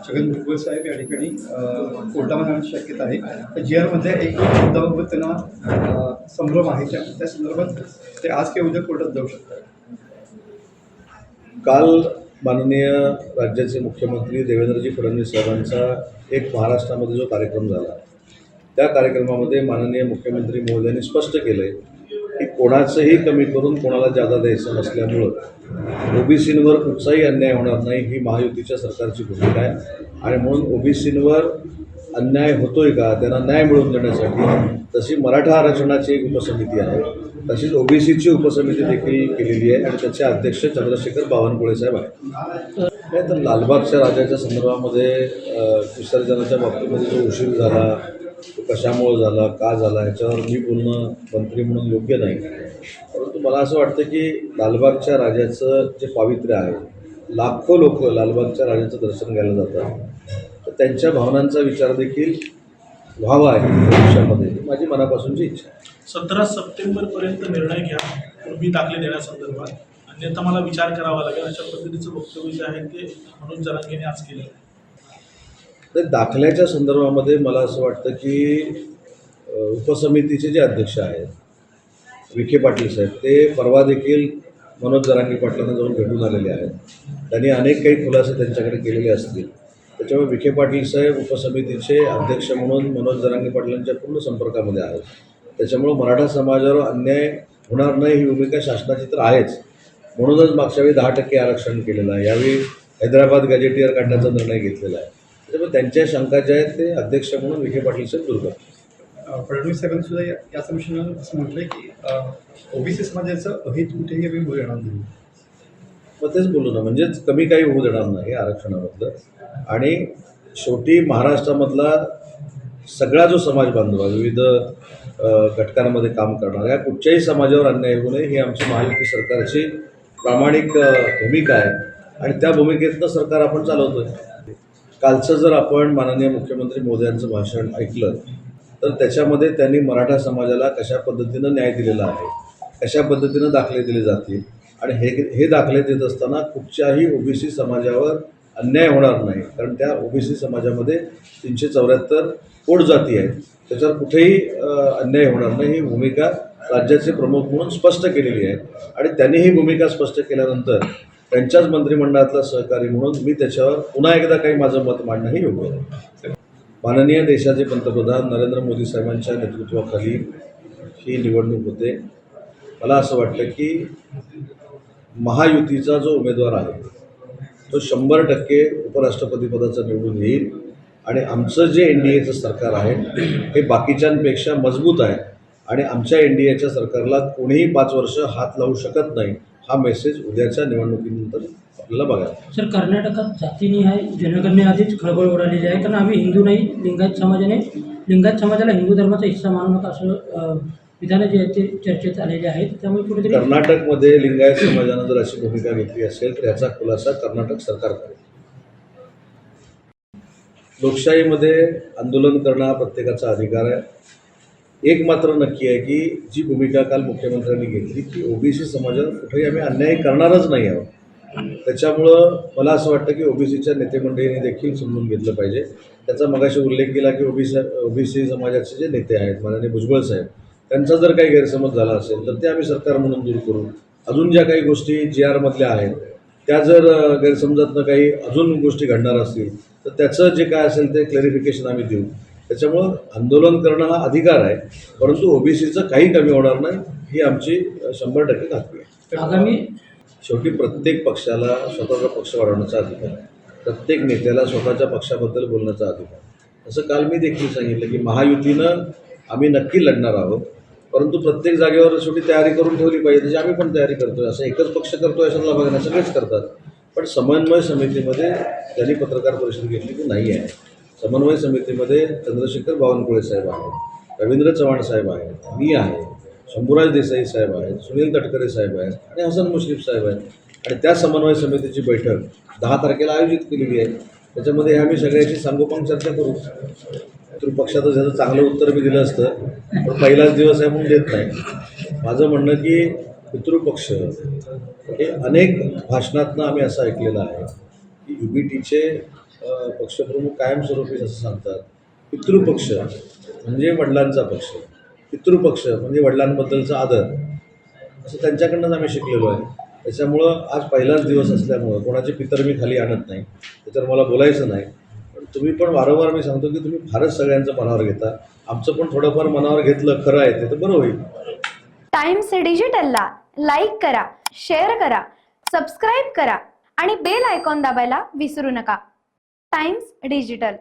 छगन भुजबळ साहेब या ठिकाणी कोर्टामध्ये आणण्याची शक्यता आहे. तर जी आरमध्ये एक मुद्द्याबाबत त्यांना संभ्रम आहे. त्या संदर्भात ते आज किंवा उद्या कोर्टात जाऊ शकतात. काल माननीय राज्याचे मुख्यमंत्री देवेंद्रजी फडणवीस साहेबांचा एक महाराष्ट्रामध्ये जो कार्यक्रम झाला, त्या कार्यक्रमामध्ये माननीय मुख्यमंत्री महोदयांनी स्पष्ट केलं आहे की कोणाचंही कमी करून कोणाला जादा द्यायचं नसल्यामुळं ओबीसींवर कुठचाही अन्याय होणार नाही ही महायुतीच्या सरकारची भूमिका आहे. आणि म्हणून ओबीसींवर अन्याय होतोय का, त्यांना न्याय मिळवून देण्यासाठी तशी मराठा आरक्षणाची एक उपसमिती आहे, तशीच ओबीसीची उपसमिती देखील केलेली आहे आणि त्याचे अध्यक्ष चंद्रशेखर बावनकुळे साहेब आहेत. नाही तर लालबागच्या राजाच्या संदर्भामध्ये विसर्जनाच्या बाबतीमध्ये जो उशीर झाला तो कशामुळे झाला, का झाला, याच्यावर मी बोलणं मंत्री म्हणून योग्य नाही. परंतु मला असं वाटतं की लालबागच्या राजाचं जे पावित्र्य आहे, लाखो लोक लालबागच्या राजाचं दर्शन घ्यायला जातात, तर त्यांच्या भावनांचा विचार देखील व्हावा आहे भविष्यामध्ये, माझी मनापासूनची इच्छा आहे. 17 सप्टेंबरपर्यंत निर्णय घ्या पूर्वी दाखले देण्यासंदर्भात, अन्यथा मला विचार करावा लागेल, अशा पद्धतीचं वक्तव्य जे आहे ते मनोज जरांगेने आज केलं. तर दाखल्याच्या संदर्भामध्ये मला असं वाटतं की उपसमितीचे जे अध्यक्ष आहेत विखे पाटील साहेब, ते परवा देखील मनोज जरांगे पाटलांना जाऊन भेटून आलेले आहेत. त्यांनी अनेक काही खुलासे त्यांच्याकडे केलेले असतील. त्याच्यामुळे विखे पाटील साहेब उपसमितीचे अध्यक्ष म्हणून मनोज जरांगे पाटलांच्या पूर्ण संपर्कामध्ये आहेत. त्याच्यामुळं मराठा समाजावर अन्याय होणार नाही ही भूमिका शासनाची तर आहेच. म्हणूनच मागच्या वेळी 10% आरक्षण केलेलं आहे, यावेळी हैदराबाद गॅजेटियर काढण्याचा निर्णय घेतलेला आहे. त्याच्यामुळे त्यांच्या शंका ज्या आहेत ते अध्यक्ष म्हणून विखे पाटील साहेब दूर करतात. फडणवीस साहेबांनी सुद्धा या समिशनात असं म्हटलं की ओबीसी समाजाचं अहित कुठेही आम्ही होऊ देणार नाही. मग तेच बोलू ना, म्हणजेच कमी काही होऊ देणार नाही आरक्षणामधलं. आणि शेवटी महाराष्ट्रामधला सगळा जो समाज बांधव आहे, विविध घटकांमध्ये काम करणाऱ्या कुठच्याही समाजावर अन्याय होऊ नये ही आमची महायुती सरकारची प्रामाणिक भूमिका आहे आणि त्या भूमिकेतनं सरकार आपण चालवतो आहे. कालचं जर आपण माननीय मुख्यमंत्री मोदयांचं भाषण ऐकलं तर त्याच्यामध्ये त्यांनी मराठा समाजाला कशा पद्धतीनं न्याय दिलेला आहे, कशा पद्धतीनं दाखले दिले जातील आणि हे दाखले देत असताना कुठच्याही ओबीसी समाजावर अन्याय होणार नाही, कारण त्या ओबीसी समाजामध्ये 374 पोटजाती आहेत, त्याच्यावर कुठेही अन्याय होणार नाही ही भूमिका राज्याचे प्रमुख म्हणून स्पष्ट केलेली आहे. आणि त्यांनी ही भूमिका स्पष्ट केल्यानंतर त्यांच्याच मंत्रिमंडळातला सहकारी म्हणून मी त्याच्यावर पुन्हा एकदा काही माझं मत मांडणं हे योग्य आहे. माननीय देशाचे पंतप्रधान नरेंद्र मोदी साहेबांच्या नेतृत्वाखाली ही निवडणूक होते. मला असं वाटतं की महायुतीचा जो उमेदवार आहे तो 100% उपराष्ट्रपतीपदाचा निवडून येईल आणि आमचं जे NDAचं सरकार आहे हे बाकीच्यांपेक्षा मजबूत आहे आणि आमच्या NDAच्या सरकारला कोणीही 5 वर्ष हात लावू शकत नाही, हा मेसेज उद्याच्या निवडणुकीनंतर आपल्याला बघायला. सर, कर्नाटकात जातीनिहाय जनगणना आधीच खळबळ उडालेली आहे, कारण आम्ही हिंदू नाही, लिंगायत समाजाला हिंदू धर्माचा हिस्सा मानू नका असं विधानं जे आहेत ते चर्चेत आलेले आहेत. त्यामुळे कुठेतरी कर्नाटकमध्ये लिंगायत समाजानं जर अशी भूमिका घेतली असेल तर याचा खुलासा कर्नाटक सरकार करेल. लोकशाहीमध्ये आंदोलन करणं हा प्रत्येकाचा अधिकार आहे. एक मात्र नक्की आहे की जी भूमिका काल मुख्यमंत्र्यांनी घेतली की ओबीसी समाजाला कुठेही आम्ही अन्याय करणारच नाही आहोत, त्याच्यामुळं मला असं वाटतं की ओबीसीच्या नेतेमंडळींनी देखील समजून घेतलं पाहिजे. त्याचा मगाशी उल्लेख केला की ओबीसी समाजाचे जे नेते आहेत माननीय भुजबळ साहेब, त्यांचा जर काही गैरसमज झाला असेल तर ते आम्ही सरकार म्हणून दूर करू. अजून ज्या काही गोष्टी GR मधल्या आहेत त्या जर गैरसमजातनं काही अजून गोष्टी घडणार असतील तर त्याचं जे काय असेल ते क्लॅरिफिकेशन आम्ही देऊ. त्याच्यामुळं आंदोलन करणं हा अधिकार आहे, परंतु ओबीसीचं काही कमी होणार नाही ही आमची 100% खात्री आहे. आगामी शेवटी प्रत्येक पक्षाला स्वतःचा पक्ष वाढवण्याचा अधिकार आहे, प्रत्येक नेत्याला स्वतःच्या पक्षाबद्दल बोलण्याचा अधिकार आहे. असं काल मी देखील सांगितलं की महायुतीनं आम्ही नक्की लढणार आहोत, परंतु प्रत्येक जागेवर शेवटी तयारी करून ठेवली पाहिजे. त्याची आम्ही पण तयारी करतो आहे. असं एकच पक्ष करतो आहे अशाला बघणं सगळेच करतात, पण समन्वय समितीमध्ये त्यांनी पत्रकार परिषद घेतली की नाही आहे. समन्वय समितीमध्ये चंद्रशेखर बावनकुळे साहेब आहेत, रवींद्र चव्हाण साहेब आहेत, मी आहे, शंभूराज देसाई साहेब आहेत, सुनील तटकरे साहेब आहेत आणि हसन मुश्रीफ साहेब आहेत. आणि त्या समन्वय समितीची बैठक 10 तारखेला आयोजित केलेली आहे. त्याच्यामध्ये आम्ही सगळ्याची सांगोपांग चर्चा करू. पितृपक्षाचं ज्याचं चांगलं उत्तर मी दिलं असतं, पण पहिलाच दिवस आहे म्हणून देत नाही. माझं म्हणणं की पितृपक्ष हे अनेक भाषणातनं आम्ही असं ऐकलेलं आहे की UBTचे पक्षप्रमुख कायमस्वरूपी असं सांगतात. पितृपक्ष म्हणजे वडिलांचा पक्ष, पितृपक्ष म्हणजे वडिलांबद्दलचा आदर, असं त्यांच्याकडनंच आम्ही शिकलेलो आहे. त्याच्यामुळं आज पहिलाच दिवस असल्यामुळं कोणाचे पितर मी खाली आणत नाही, त्याच्यावर मला बोलायचं नाही. पण तुम्ही पण वारंवार मी सांगतो की तुम्ही फारच सगळ्यांचं मनावर घेता. आमचं पण थोडंफार मनावर घेतलं, खरं आहे ते तर बरं होईल. टाइम्स डिजिटलला लाईक करा, शेअर करा, सबस्क्राईब करा आणि बेल आयकॉन दाबायला विसरू नका. Times digital.